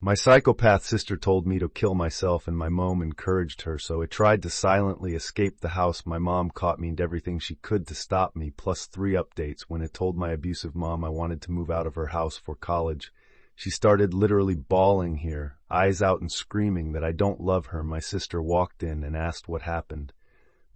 My psychopath sister told me to kill myself and my mom encouraged her, so I tried to silently escape the house. My mom caught me and did everything she could to stop me, plus 3 updates. When I told my abusive mom I wanted to move out of her house for college, she started literally bawling here, eyes out and screaming that I don't love her. My sister walked in and asked what happened.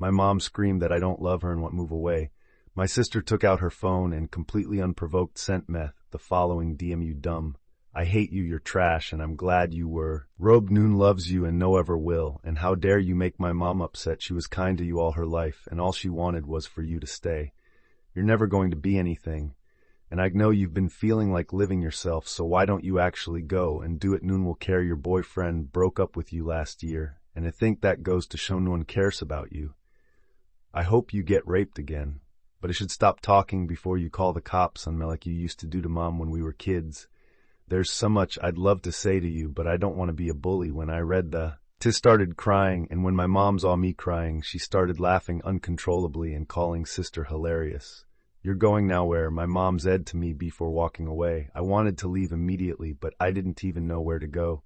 My mom screamed that I don't love her and want to move away. My sister took out her phone and completely unprovoked sent Meth the following DM: "You dumb. I hate you, you're trash, and I'm glad you were. Robe Noon loves you and no ever will, and how dare you make my mom upset. She was kind to you all her life, and all she wanted was for you to stay. You're never going to be anything, and I know you've been feeling like living yourself, so why don't you actually go and do it? Noon will care. Your boyfriend broke up with you last year, and I think that goes to show no one cares about you. I hope you get raped again, but I should stop talking before you call the cops on me like you used to do to Mom when we were kids. There's so much I'd love to say to you, but I don't want to be a bully." When I read the Tis started crying, and when my mom saw me crying, she started laughing uncontrollably and calling sister hilarious. "You're going nowhere," my mom said to me before walking away. I wanted to leave immediately, but I didn't even know where to go.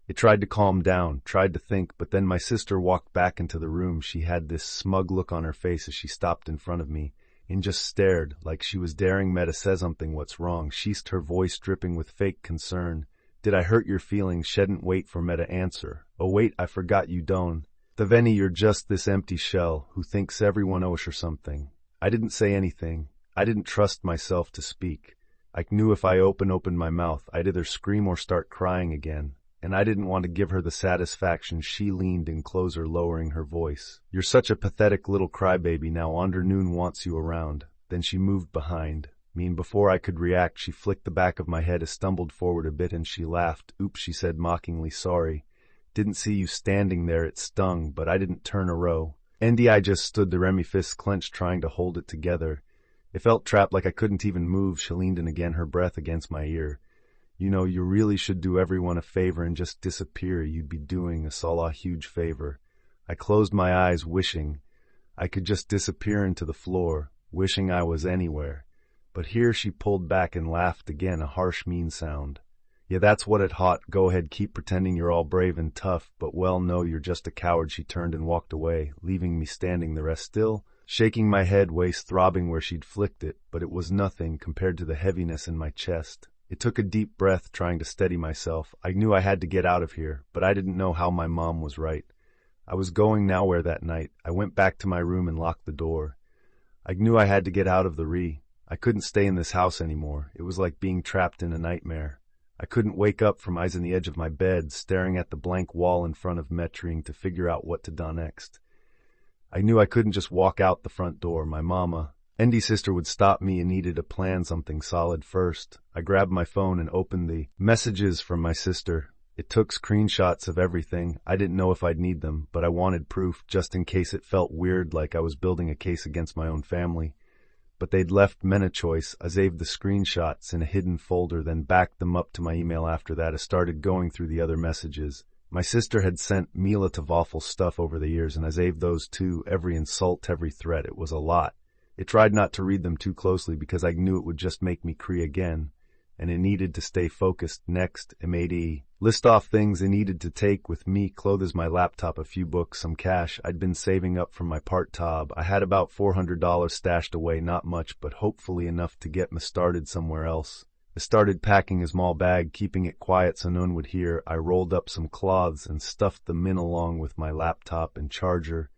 I tried to calm down, tried to think, but then my sister walked back into the room. She had this smug look on her face as she stopped in front of me and just stared, like she was daring me to say something. "What's wrong?" She asked, her voice dripping with fake concern. "Did I hurt your feelings?" She didn't wait for me to answer. "Oh wait, I forgot you don't. Veni, you're just this empty shell who thinks everyone owes her something." I didn't say anything. I didn't trust myself to speak. I knew if I opened my mouth, I'd either scream or start crying again. And I didn't want to give her the satisfaction. She leaned in closer, lowering her voice. "You're such a pathetic little crybaby. Now Under Noon wants you around." Then she moved behind me, and before I could react, she flicked the back of my head. I stumbled forward a bit and she laughed. "Oops," she said mockingly. "Sorry. Didn't see you standing there." It stung, but I didn't turn a row. I just stood there, my fists clenched, trying to hold it together. It felt trapped, like I couldn't even move. She leaned in again, her breath against my ear. "You know, you really should do everyone a favor and just disappear. You'd be doing us all a huge favor." I closed my eyes, wishing I could just disappear into the floor, wishing I was anywhere. But here she pulled back and laughed again, a harsh, mean sound. "Yeah, that's what it hot. Go ahead, keep pretending you're all brave and tough, but well, no, you're just a coward." She turned and walked away, leaving me standing the rest, still shaking my head, waist throbbing where she'd flicked it, but it was nothing compared to the heaviness in my chest. I took a deep breath, trying to steady myself. I knew I had to get out of here, but I didn't know how. My mom was right. I was going nowhere that night. I went back to my room and locked the door. I knew I had to get out of the I couldn't stay in this house anymore. It was like being trapped in a nightmare. I couldn't wake up from eyes on the edge of my bed, staring at the blank wall in front of me, trying to figure out what to do next. I knew I couldn't just walk out the front door. My mama, Andy's sister, would stop me and needed to plan something solid first. I grabbed my phone and opened the messages from my sister. It took screenshots of everything. I didn't know if I'd need them, but I wanted proof, just in case it felt weird, like I was building a case against my own family. But they'd left men a choice. I saved the screenshots in a hidden folder, then backed them up to my email. After that, I started going through the other messages. My sister had sent me a lot of awful stuff over the years, and I saved those too. Every insult, every threat. It was a lot. I tried not to read them too closely because I knew it would just make me cry again, and I needed to stay focused. Next, I made a list off things I needed to take with me: clothes, my laptop, a few books, some cash I'd been saving up from my part-job. I had about $400 stashed away, not much, but hopefully enough to get me started somewhere else. I started packing a small bag, keeping it quiet so no one would hear. I rolled up some cloths and stuffed them in along with my laptop and charger.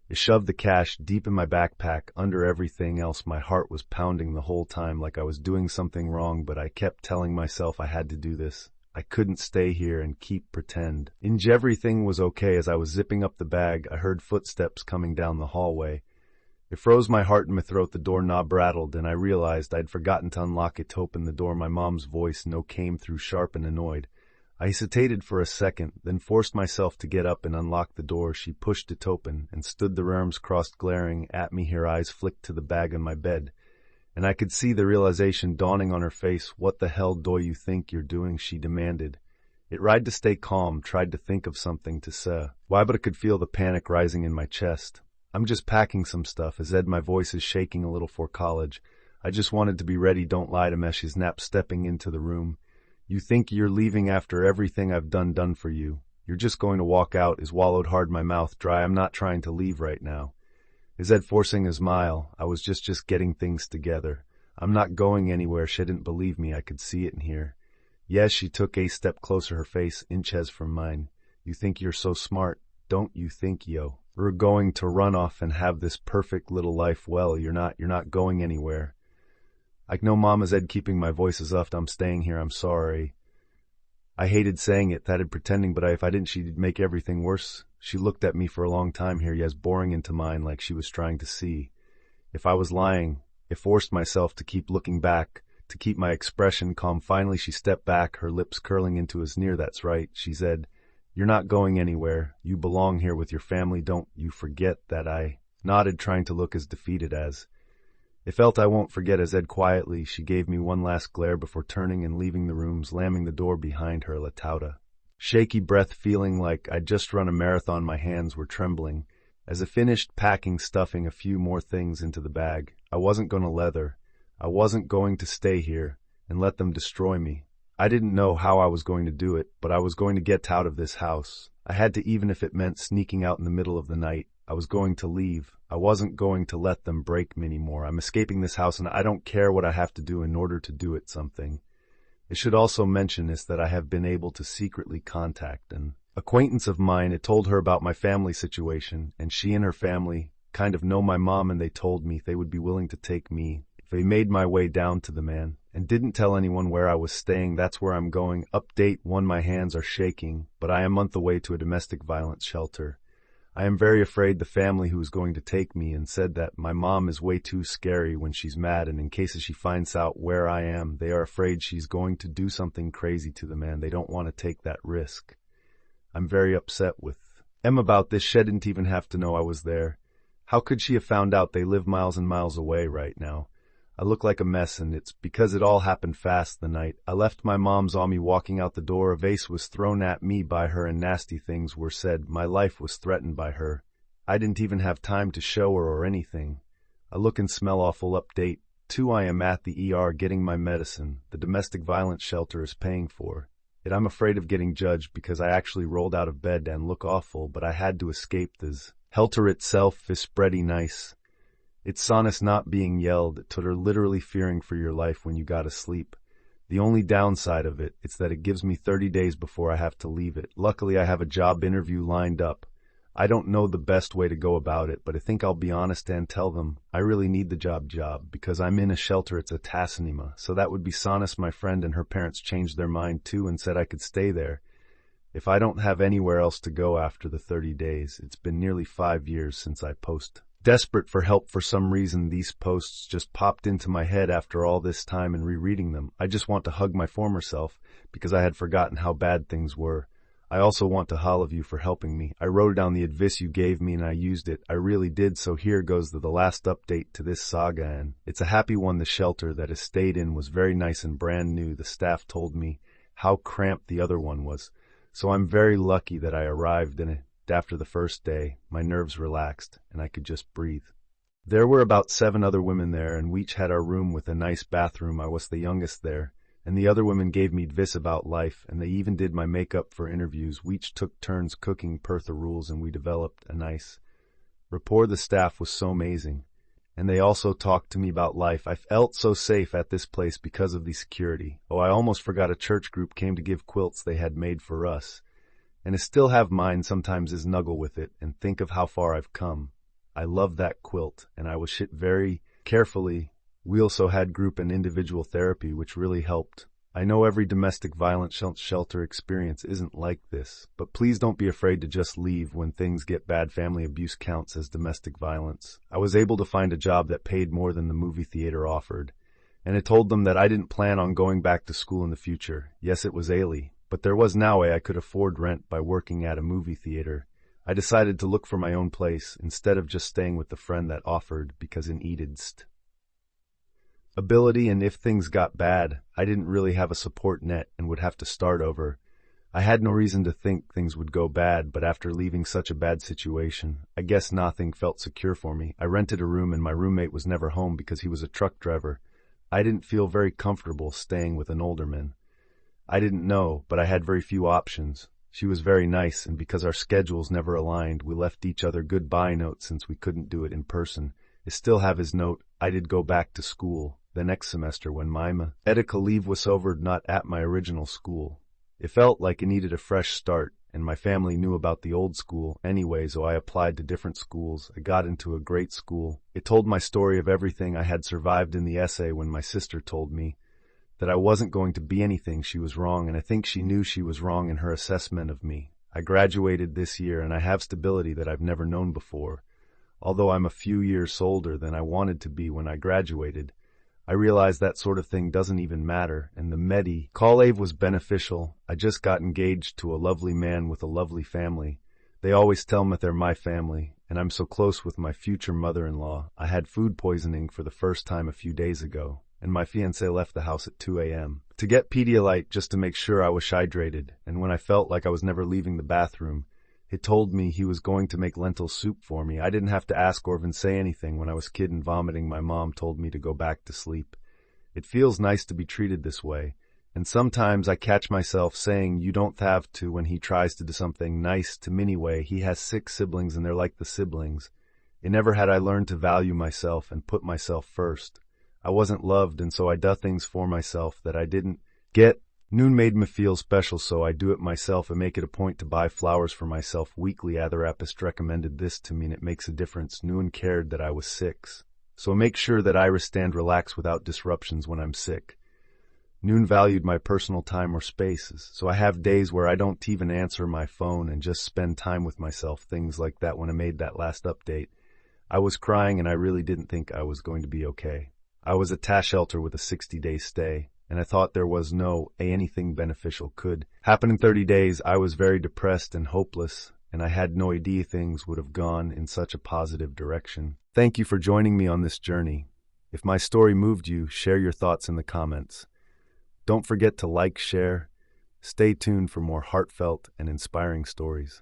I shoved the cash deep in my backpack, under everything else. My heart was pounding the whole time, like I was doing something wrong, but I kept telling myself I had to do this. I couldn't stay here and keep pretend. Everything was okay. As I was zipping up the bag, I heard footsteps coming down the hallway. It froze my heart in my throat. The doorknob rattled, and I realized I'd forgotten to unlock it. To open the door, my mom's voice came through, sharp and annoyed. I hesitated for a second, then forced myself to get up and unlock the door. She pushed it open and stood there, arms crossed, glaring at me. Her eyes flicked to the bag on my bed, and I could see the realization dawning on her face. "What the hell do you think you're doing?" she demanded. I tried to stay calm, tried to think of something to say. Why, but I could feel the panic rising in my chest. "I'm just packing some stuff," I said, my voice is shaking a little, for college. "I just wanted to be ready. Don't lie to me." She snapped, stepping into the room. You think you're leaving after everything I've done for you. You're just going to walk out, is wallowed hard, my mouth dry. I'm not trying to leave right now. Is Ed forcing a smile? I was just getting things together. I'm not going anywhere. She didn't believe me. I could see it and hear. Yes, she took a step closer, her face inches from mine. You think you're so smart, don't you think, yo? We're going to run off and have this perfect little life. Well, you're not going anywhere. I know, Mama's Ed, keeping my voices up. I'm staying here. I'm sorry. I hated saying it, thatted pretending, but if I didn't, she'd make everything worse. She looked at me for a long time here, yes, boring into mine like she was trying to see. If I was lying, I forced myself to keep looking back, to keep my expression calm. Finally, she stepped back, her lips curling into a sneer. That's right, she said. You're not going anywhere. You belong here with your family. Don't you forget that. I nodded, trying to look as defeated as. It felt I won't forget. As Ed quietly, she gave me one last glare before turning and leaving the room, slamming the door behind her. Latauda. Shaky breath, feeling like I'd just run a marathon. My hands were trembling. As I finished packing, stuffing a few more things into the bag, I wasn't going to leather. I wasn't going to stay here and let them destroy me. I didn't know how I was going to do it, but I was going to get out of this house. I had to, even if it meant sneaking out in the middle of the night. I was going to leave. I wasn't going to let them break me anymore. I'm escaping this house, and I don't care what I have to do in order to do it. Something. It should also mention is that I have been able to secretly contact an acquaintance of mine. It told her about my family situation, and she and her family kind of know my mom, and they told me they would be willing to take me if they made my way down to the man, and didn't tell anyone where I was staying. That's where I'm going. Update 1. My hands are shaking, but I am a month away to a domestic violence shelter. I am very afraid the family who is going to take me, and said that my mom is way too scary when she's mad, and in case she finds out where I am, they are afraid she's going to do something crazy to the man. They don't want to take that risk. I'm very upset with Em about this. She didn't even have to know I was there. How could she have found out? They live miles and miles away right now. I look like a mess, and it's because it all happened fast the night I left. My mom saw me walking out the door. A vase was thrown at me by her, and nasty things were said. My life was threatened by her. I didn't even have time to show her or anything. I look and smell awful. Update 2. I am at the ER getting my medicine. The domestic violence shelter is paying for it. I'm afraid of getting judged because I actually rolled out of bed and look awful, but I had to escape this. Helter itself is spready nice. It's sonus not being yelled at, or literally fearing for your life when you gotta sleep. The only downside of it's that it gives me 30 days before I have to leave it. Luckily, I have a job interview lined up. I don't know the best way to go about it, but I think I'll be honest and tell them I really need the job because I'm in a shelter. It's a Tassinema, so that would be sonus. My friend and her parents changed their mind too and said I could stay there if I don't have anywhere else to go after the 30 days. It's been nearly 5 years since I posted. Desperate for help. For some reason, these posts just popped into my head after all this time, and rereading them, I just want to hug my former self because I had forgotten how bad things were. I also want to all of you for helping me. I wrote down the advice you gave me and I used it. I really did. So here goes the last update to this saga, and it's a happy one. The shelter that I stayed in was very nice and brand new. The staff told me how cramped the other one was, so I'm very lucky that I arrived in it. After the first day, my nerves relaxed, and I could just breathe. There were about 7 other women there, and we each had our room with a nice bathroom. I was the youngest there, and the other women gave me advice about life, and they even did my makeup for interviews. We each took turns cooking per the rules, and we developed a nice rapport. The staff was so amazing, and they also talked to me about life. I felt so safe at this place because of the security. Oh, I almost forgot, a church group came to give quilts they had made for us. And I still have mine. Sometimes I snuggle with it and think of how far I've come. I love that quilt, and I was shit very carefully. We also had group and individual therapy, which really helped. I know every domestic violence shelter experience isn't like this, but please don't be afraid to just leave when things get bad. Family abuse counts as domestic violence. I was able to find a job that paid more than the movie theater offered, and I told them that I didn't plan on going back to school in the future. Yes, it was Ailey. But there was no way I could afford rent by working at a movie theater. I decided to look for my own place instead of just staying with the friend that offered, because in needed ability, and if things got bad, I didn't really have a support net and would have to start over. I had no reason to think things would go bad, but after leaving such a bad situation, I guess nothing felt secure for me. I rented a room, and my roommate was never home because he was a truck driver. I didn't feel very comfortable staying with an older man. I didn't know, but I had very few options. She was very nice, and because our schedules never aligned, we left each other goodbye notes since we couldn't do it in person. I still have his note. I did go back to school the next semester when my medical leave was over, not at my original school. It felt like it needed a fresh start, and my family knew about the old school anyway, so I applied to different schools. I got into a great school. It told my story of everything I had survived in the essay. When my sister told me that I wasn't going to be anything, she was wrong, and I think she knew she was wrong in her assessment of me. I graduated this year, and I have stability that I've never known before. Although I'm a few years older than I wanted to be when I graduated, I realized that sort of thing doesn't even matter, and the medical leave was beneficial. I just got engaged to a lovely man with a lovely family. They always tell me they're my family, and I'm so close with my future mother-in-law. I had food poisoning for the first time a few days ago, and my fiancé left the house at 2 a.m. to get Pedialyte just to make sure I was hydrated, and when I felt like I was never leaving the bathroom, he told me he was going to make lentil soup for me. I didn't have to ask or even say anything. When I was kid and vomiting, my mom told me to go back to sleep. It feels nice to be treated this way, and sometimes I catch myself saying you don't have to when he tries to do something nice to me anyway. He has 6 siblings and they're like the siblings. It never had I learned to value myself and put myself first. I wasn't loved, and so I do things for myself that I didn't get. Noon made me feel special, so I do it myself and make it a point to buy flowers for myself weekly. A therapist recommended this to me, and it makes a difference. Noon cared that I was sick, so I make sure that I rest and relax without disruptions when I'm sick. Noon valued my personal time or spaces, so I have days where I don't even answer my phone and just spend time with myself. Things like that. When I made that last update, I was crying and I really didn't think I was going to be okay. I was at a shelter with a 60-day stay, and I thought there was no anything beneficial could happen in 30 days. I was very depressed and hopeless, and I had no idea things would have gone in such a positive direction. Thank you for joining me on this journey. If my story moved you, share your thoughts in the comments. Don't forget to like, share. Stay tuned for more heartfelt and inspiring stories.